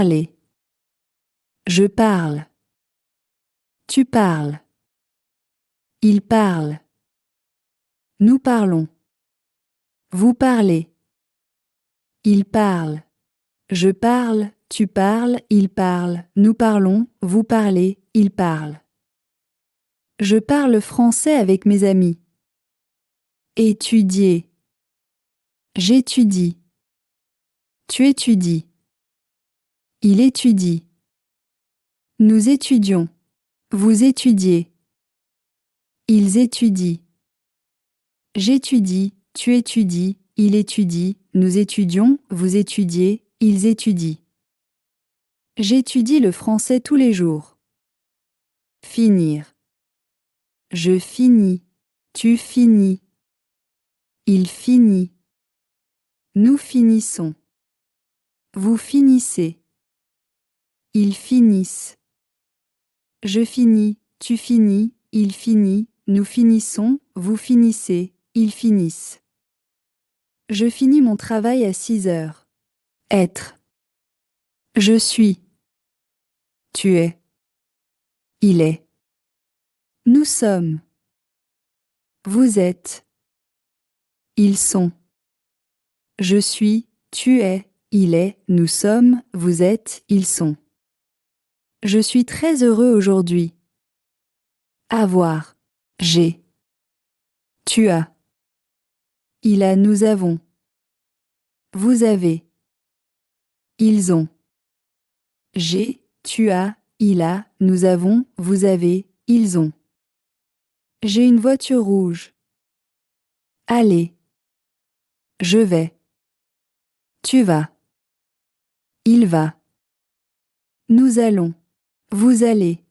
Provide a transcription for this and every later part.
Parler. Je parle. Tu parles. Il parle. Nous parlons. Vous parlez. Il parle. Je parle, tu parles, il parle, nous parlons, vous parlez, il parle. Je parle français avec mes amis. Étudier. J'étudie. Tu étudies. Il étudie. Nous étudions. Vous étudiez. Ils étudient. J'étudie, tu étudies, il étudie, nous étudions, vous étudiez, ils étudient. J'étudie le français tous les jours. Finir. Je finis, tu finis. Il finit. Nous finissons. Vous finissez. Ils finissent. Je finis, tu finis, il finit, nous finissons, vous finissez, ils finissent. Je finis mon travail à 6 heures. Être. Je suis. Tu es. Il est. Nous sommes. Vous êtes. Ils sont. Je suis, tu es, il est, nous sommes, vous êtes, ils sont. Je suis très heureux aujourd'hui. Avoir. J'ai. Tu as. Il a, nous avons. Vous avez. Ils ont. J'ai, tu as, il a, nous avons, vous avez, ils ont. J'ai une voiture rouge. Aller. Je vais. Tu vas. Il va. Nous allons. Vous allez.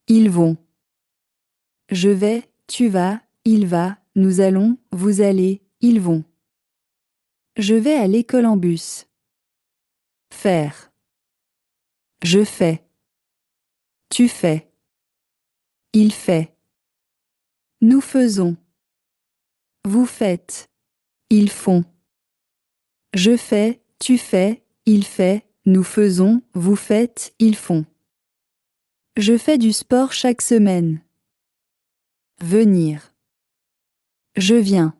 Ils vont. Je vais, tu vas, il va, nous allons, vous allez, ils vont. Je vais à l'école en bus. Faire. Je fais. Tu fais. Il fait. Nous faisons. Vous faites. Ils font. Je fais, tu fais, il fait, nous faisons, vous faites, ils font. Je fais du sport chaque semaine. Venir. Je viens.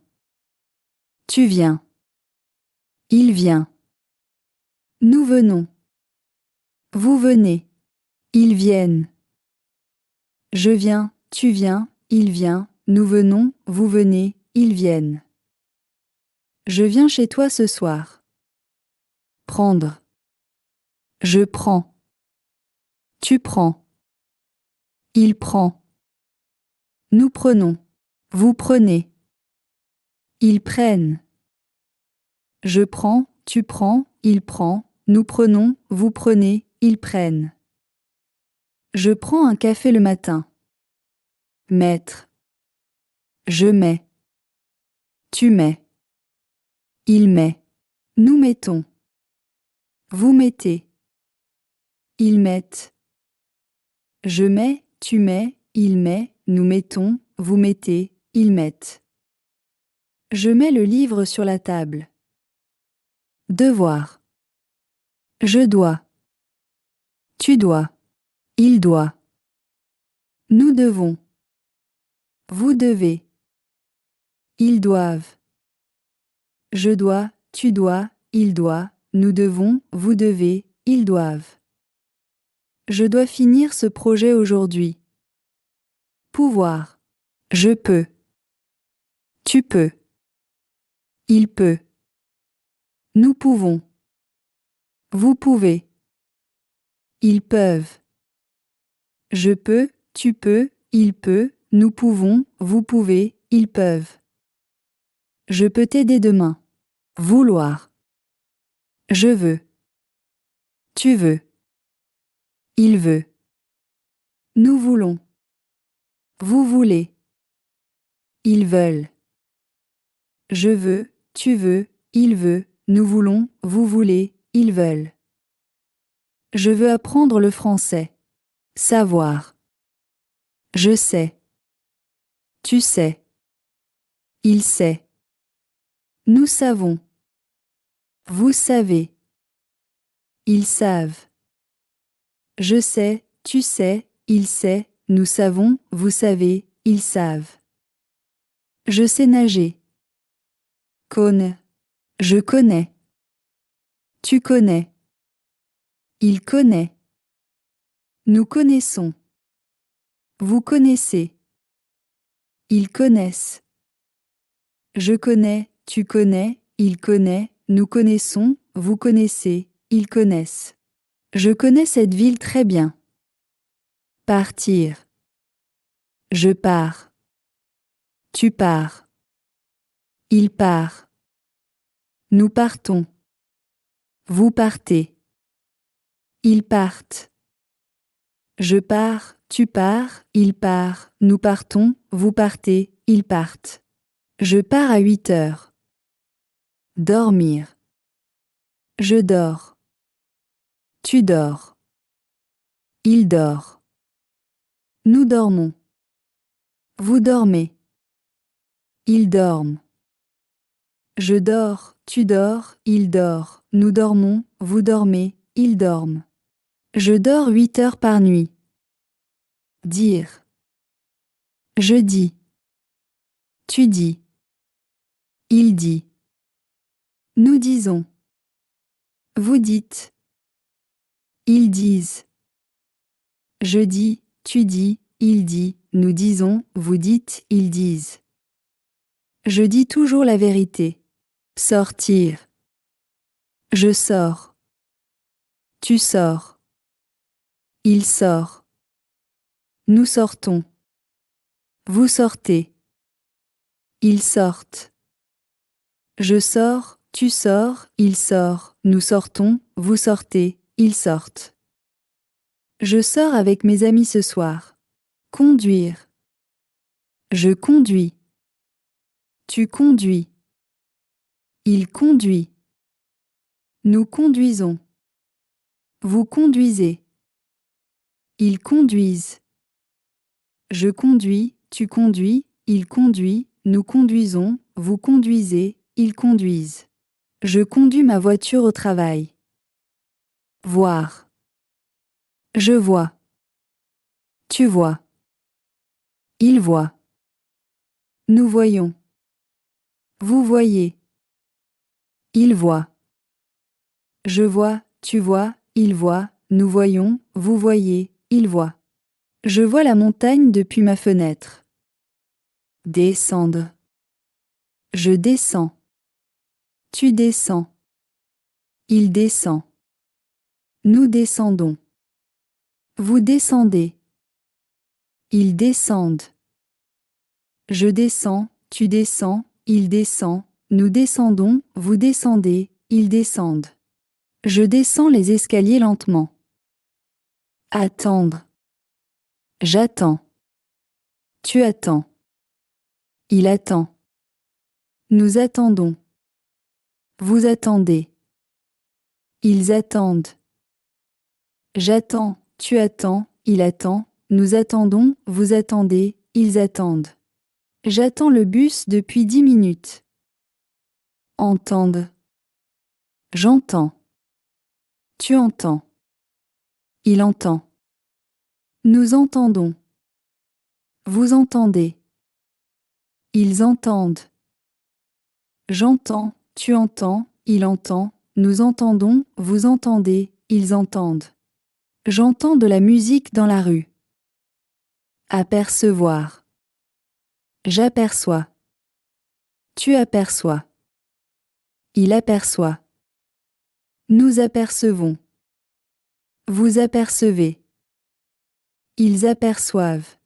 Tu viens. Il vient. Nous venons. Vous venez. Ils viennent. Je viens, tu viens, il vient, nous venons, vous venez, ils viennent. Je viens chez toi ce soir. Prendre. Je prends. Tu prends. Il prend. Nous prenons. Vous prenez. Ils prennent. Je prends, tu prends, il prend, nous prenons, vous prenez, ils prennent. Je prends un café le matin. Mettre. Je mets. Tu mets. Il met. Nous mettons. Vous mettez. Ils mettent. Je mets, tu mets, il met, nous mettons, vous mettez, ils mettent. Je mets le livre sur la table. Devoir. Je dois. Tu dois. Il doit. Nous devons. Vous devez. Ils doivent. Je dois, tu dois, il doit, nous devons, vous devez, ils doivent. Je dois finir ce projet aujourd'hui. Pouvoir. Je peux. Tu peux. Il peut. Nous pouvons. Vous pouvez. Ils peuvent. Je peux, tu peux, il peut, nous pouvons, vous pouvez, ils peuvent. Je peux t'aider demain. Vouloir. Je veux. Tu veux. Il veut. Nous voulons. Vous voulez. Ils veulent. Je veux, tu veux, il veut, nous voulons, vous voulez, ils veulent. Je veux apprendre le français. Savoir. Je sais. Tu sais. Il sait. Nous savons. Vous savez. ils savent. Je sais, tu sais, il sait, nous savons, vous savez, ils savent. Je sais nager. Connais. Je connais. Tu connais. Il connaît. Nous connaissons. Vous connaissez. Ils connaissent. Je connais, tu connais, il connaît, nous connaissons, vous connaissez, ils connaissent. Je connais cette ville très bien. Partir. Je pars. Tu pars. Il part. Nous partons. Vous partez. Ils partent. Je pars, tu pars, il part, nous partons, vous partez, ils partent. Je pars à 8 heures. Dormir. Je dors. Tu dors. Il dort. Nous dormons. Vous dormez. Ils dorment. Je dors, tu dors, il dort, nous dormons, vous dormez, ils dorment. Je dors 8 heures par nuit. Dire. Je dis. Tu dis. Il dit. Nous disons. Vous dites. Ils disent. Je dis, tu dis, il dit, nous disons, vous dites, ils disent. Je dis toujours la vérité. Sortir. Je sors. Tu sors. Il sort. Nous sortons. Vous sortez. Ils sortent. Je sors, tu sors, il sort, nous sortons, vous sortez, ils sortent. Je sors avec mes amis ce soir. Conduire. Je conduis. Tu conduis. Il conduit. Nous conduisons. Vous conduisez. Ils conduisent. Je conduis, tu conduis, il conduit, nous conduisons, vous conduisez, ils conduisent. Je conduis ma voiture au travail. Voir. Je vois. Tu vois. Il voit. Nous voyons. Vous voyez. Il voit. Je vois, tu vois, il voit, nous voyons, vous voyez, il voit. Je vois la montagne depuis ma fenêtre. Descendre. Je descends. Tu descends. Il descend. Nous descendons. Vous descendez. Ils descendent. Je descends, tu descends, il descend, nous descendons, vous descendez, ils descendent. Je descends les escaliers lentement. Attendre. J'attends. Tu attends. Il attend. Nous attendons. Vous attendez. Ils attendent. J'attends, tu attends, il attend, nous attendons, vous attendez, ils attendent. J'attends le bus depuis 10 minutes. Entende. J'entends. Tu entends. Il entend. Nous entendons. Vous entendez. Ils entendent. J'entends, tu entends, il entend, nous entendons, vous entendez, ils entendent. J'entends de la musique dans la rue. Apercevoir. J'aperçois. Tu aperçois. Il aperçoit. Nous apercevons. Vous apercevez. Ils aperçoivent.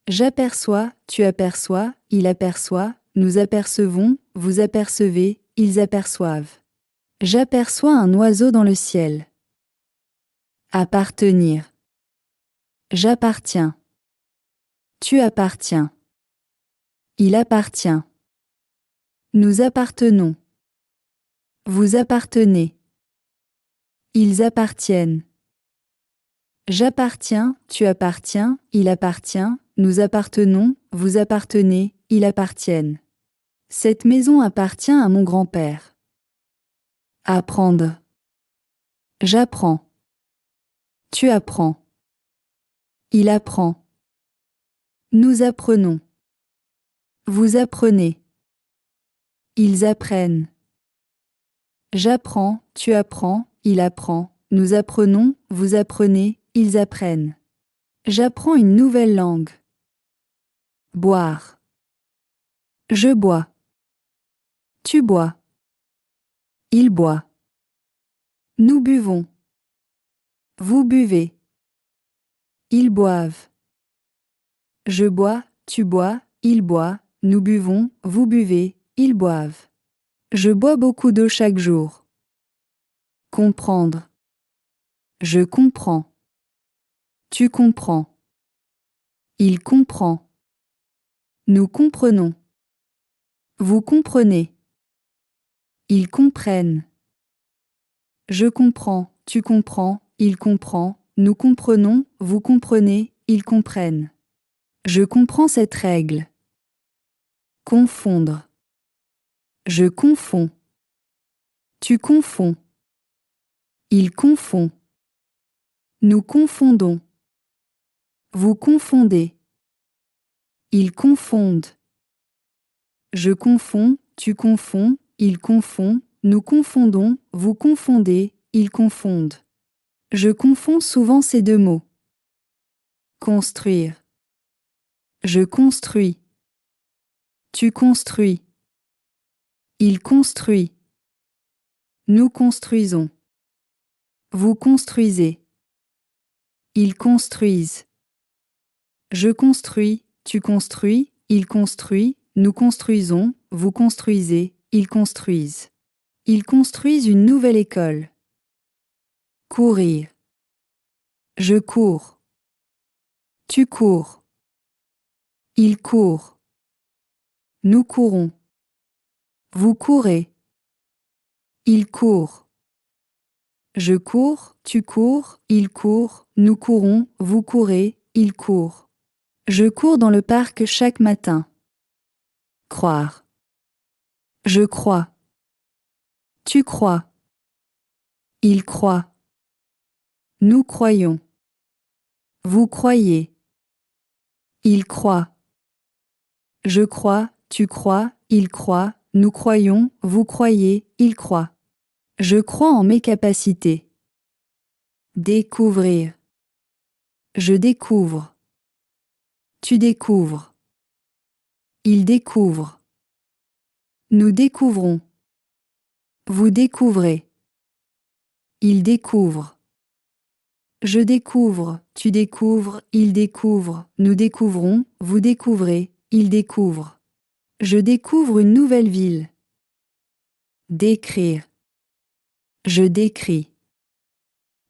J'aperçois, tu aperçois, il aperçoit, nous apercevons, vous apercevez, ils aperçoivent. J'aperçois un oiseau dans le ciel. Appartenir. J'appartiens. Tu appartiens. Il appartient. Nous appartenons. Vous appartenez. Ils appartiennent. J'appartiens, tu appartiens, il appartient, nous appartenons, vous appartenez, ils appartiennent. Cette maison appartient à mon grand-père. Apprendre. J'apprends. Tu apprends. Il apprend. Nous apprenons. Vous apprenez. Ils apprennent. J'apprends, tu apprends, il apprend. Nous apprenons, vous apprenez, ils apprennent. J'apprends une nouvelle langue. Boire. Je bois. Tu bois. Il boit. Nous buvons. Vous buvez. Ils boivent. Je bois, tu bois, il boit, nous buvons, vous buvez, ils boivent. Je bois beaucoup d'eau chaque jour. Comprendre. Je comprends. Tu comprends. Il comprend. Nous comprenons. Vous comprenez. Ils comprennent. Je comprends, tu comprends, il comprend, nous comprenons, vous comprenez, ils comprennent. Je comprends cette règle. Confondre. Je confonds. Tu confonds. Il confond. Nous confondons. Vous confondez. Ils confondent. Je confonds, tu confonds, il confond, nous confondons, vous confondez, ils confondent. Je confonds souvent ces deux mots. Construire. Je construis. Tu construis. Il construit. Nous construisons. Vous construisez. Ils construisent. Je construis, tu construis, il construit, nous construisons, vous construisez, ils construisent. Ils construisent une nouvelle école. Courir. Je cours. Tu cours. Il court. Nous courons. Vous courez. Il court. Je cours, tu cours, il court, nous courons, vous courez, il court. Je cours dans le parc chaque matin. Croire. Je crois. Tu crois. Il croit. Nous croyons. Vous croyez. Il croit. Je crois, tu crois, il croit, nous croyons, vous croyez, il croit. Je crois en mes capacités. Découvrir. Je découvre. Tu découvres. Il découvre. Nous découvrons. Vous découvrez. Il découvre. Je découvre, tu découvres, il découvre, nous découvrons, vous découvrez, il découvre. Je découvre une nouvelle ville. Décrire. Je décris.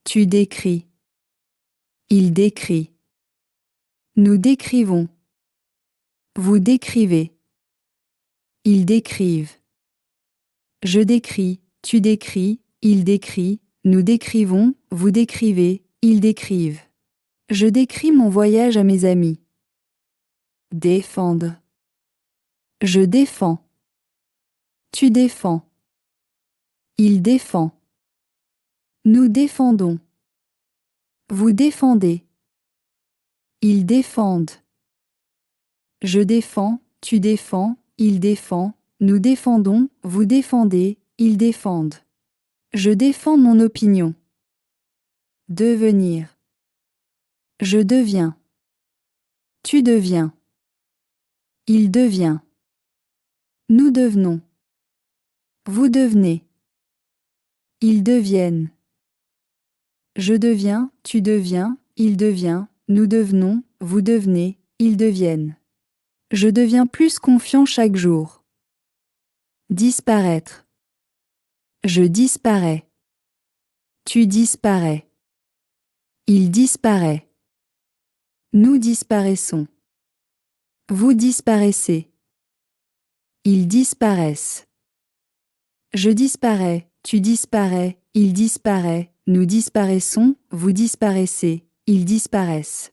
Tu décris. Il décrit. Nous décrivons. Vous décrivez. Ils décrivent. Je décris, tu décris, il décrit, nous décrivons, vous décrivez, ils décrivent. Je décris mon voyage à mes amis. Défendre. Je défends. Tu défends. Il défend. Nous défendons. Vous défendez. Ils défendent. Je défends, tu défends, il défend, nous défendons, vous défendez, ils défendent. Je défends mon opinion. Devenir. Je deviens. Tu deviens. Il devient. Nous devenons. Vous devenez. Ils deviennent. Je deviens, tu deviens, il devient, nous devenons, vous devenez, ils deviennent. Je deviens plus confiant chaque jour. Disparaître. Je disparais. Tu disparais. Il disparaît. Nous disparaissons. Vous disparaissez. Ils disparaissent. Je disparais, tu disparais, il disparaît, nous disparaissons, vous disparaissez, ils disparaissent.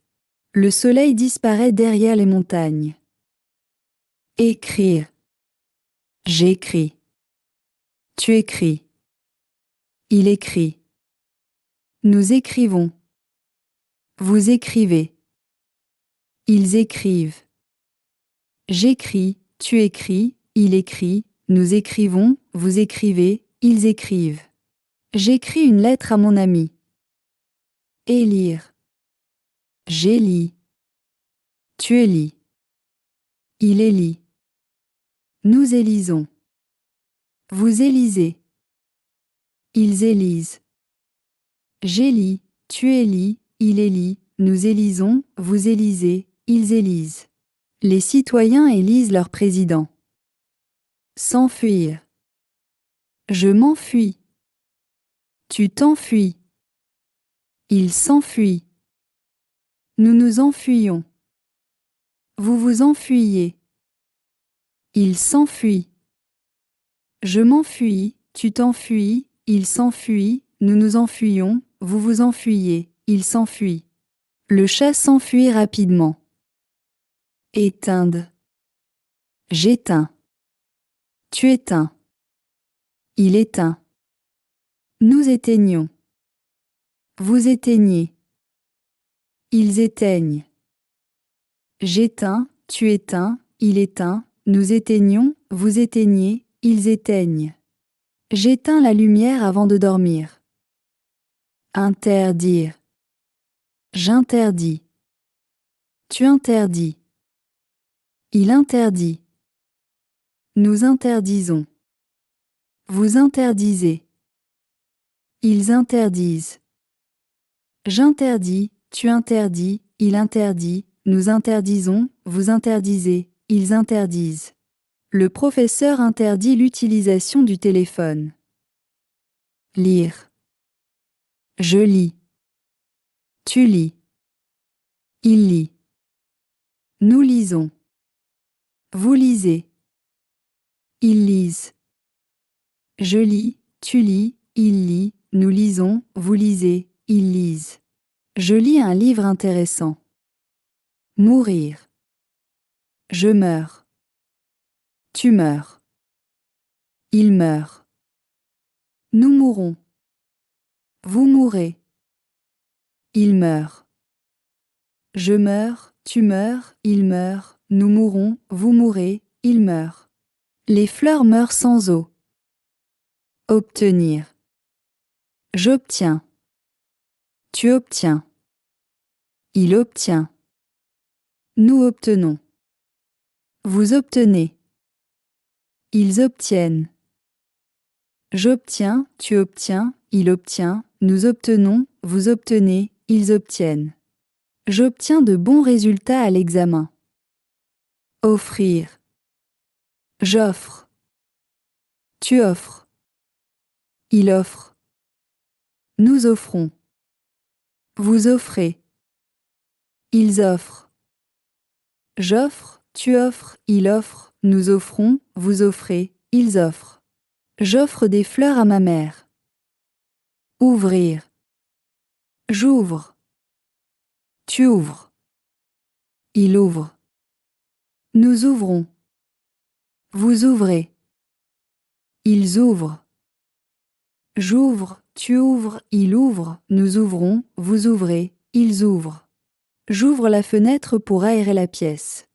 Le soleil disparaît derrière les montagnes. Écrire. J'écris. Tu écris. Il écrit. Nous écrivons. Vous écrivez. Ils écrivent. J'écris, tu écris, il écrit, nous écrivons, vous écrivez, ils écrivent. J'écris une lettre à mon ami. Élire. J'élis. Tu élis. Il élit. Nous élisons. Vous élisez. Ils élisent. J'élis, tu élis, il élit, nous élisons, vous élisez, ils élisent. Les citoyens élisent leur président. S'enfuir. Je m'enfuis. Tu t'enfuis. Il s'enfuit. Nous nous enfuyons. Vous vous enfuyez. Il s'enfuit. Je m'enfuis, tu t'enfuis, il s'enfuit, nous nous enfuyons, vous vous enfuyez, il s'enfuit. Le chat s'enfuit rapidement. Éteindre. J'éteins. Tu éteins. Il éteint. Nous éteignons. Vous éteignez. Ils éteignent. J'éteins, tu éteins, il éteint, nous éteignons, vous éteignez, ils éteignent. J'éteins la lumière avant de dormir. Interdire. J'interdis. Tu interdis. Il interdit. Nous interdisons. Vous interdisez. Ils interdisent. J'interdis, tu interdis, il interdit, nous interdisons, vous interdisez, ils interdisent. Le professeur interdit l'utilisation du téléphone. Lire. Je lis. Tu lis. Il lit. Nous lisons. Vous lisez. Ils lisent. Je lis, tu lis, il lit, nous lisons, vous lisez, ils lisent. Je lis un livre intéressant. Mourir. Je meurs. Tu meurs. Il meurt. Nous mourrons. Vous mourrez. Il meurt. Je meurs, tu meurs, il meurt, nous mourrons, vous mourrez, il meurt. Les fleurs meurent sans eau. Obtenir. J'obtiens. Tu obtiens. Il obtient. Nous obtenons. Vous obtenez. Ils obtiennent. J'obtiens, tu obtiens, il obtient, nous obtenons, vous obtenez, ils obtiennent. J'obtiens de bons résultats à l'examen. Offrir. J'offre. Tu offres. Il offre. Nous offrons. Vous offrez. Ils offrent. J'offre, tu offres, il offre, nous offrons, vous offrez, ils offrent. J'offre des fleurs à ma mère. Ouvrir. J'ouvre. Tu ouvres. Il ouvre. Nous ouvrons. Vous ouvrez. Ils ouvrent. J'ouvre, tu ouvres, il ouvre, nous ouvrons, vous ouvrez, ils ouvrent. J'ouvre la fenêtre pour aérer la pièce.